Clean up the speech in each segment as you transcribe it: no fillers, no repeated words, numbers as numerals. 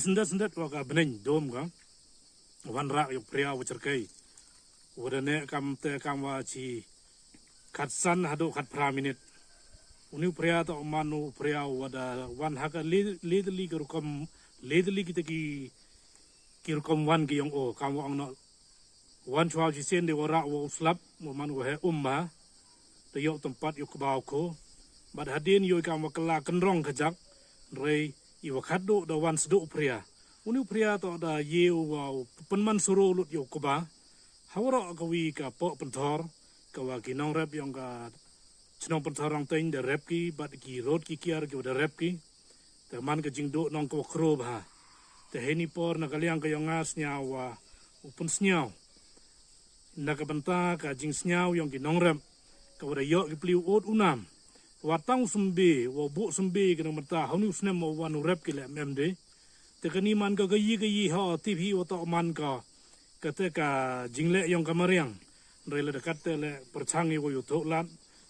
Sendat waka bening dom ka wan rak yuk pria wucerkai wadane kam te kam wa chi katsan hado kat praminit uni pria to manu pria wada wan haka ledeli kerukom ledeli kita ki kirukom wan ki yong o kam wa no wan chwa chi sen de wara wo slap mo man wo he umma te yok tempat yuk bau ko bad hadin yo kam wa kala kenrong kejak rei iwa khaddo da wan sdo pria uni pria to da yeu wa penman suro lut yo koba hawra ka wi ka po penthor ka wa ki nong rep yong ka chnong penthor rong tein de rep ki bat ki road ki kiar ki da rep ki te man ka jingdo nong ko khro ba te heni por na kaliang ka yong as nya wa upun snyao na ka banta ka jing snyao yong ki nong rep ka wa yo ki pliu ot unam watang sumbe wa bu sumbe ke mata hanu snem mo wanu rep ke le memde te kani man ka gayi ha tv wa to man ka kate ka jingle yong kamariang rele dekat le perchangi wo yu to lat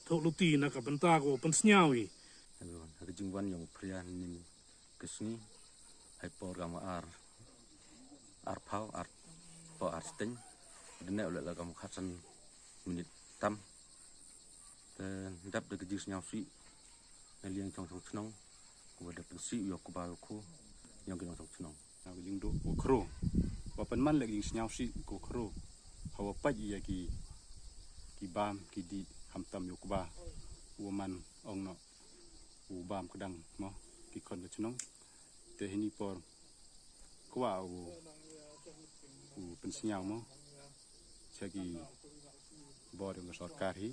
to luti na ka benta ko pensnyawi helon ha jingwan yong prian nim kesni hai por gam ar pau ar po ar sting dene ole la kam khatsan minit tam đắp được cái dưa nhau xị này liền trong nông của được xị yêu của bao khu nhau cái trong nông nào cái dinh độ của khô và phần man là cái nhau xị của khô họ bắt gì cái bam cái đi ham tâm yêu của ba của man ông nọ của bam cái đằng mà cái con cái nông từ hình như por của phần nhau mà sẽ cái bò được cái sọt cà ri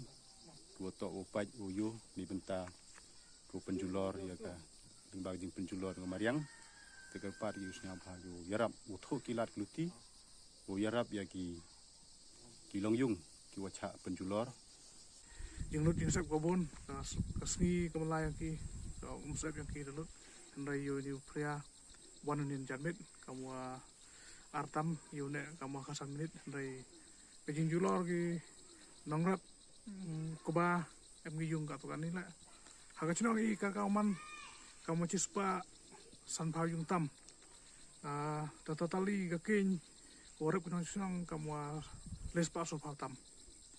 ku to upai uyu di benta ku penjulor ya ka bag jing penjulor ngamariang tegal par yu snya bhagu yarap utho kilat luti u yarap ya ki longyung ki wacha penjulor yang lut yang sap kobon kasni kamalay yang ki umsap yang ki lut andai yu ni pria wanunin jamit kamu artam yu ne kamu kasan menit andai kajing julor ki nongrap koba em ngiyung ka to kanila haga chinong I ka kauman kamu cispa san phao yung tam totally ga kin orep kunong chinong kamu les pa so phao tam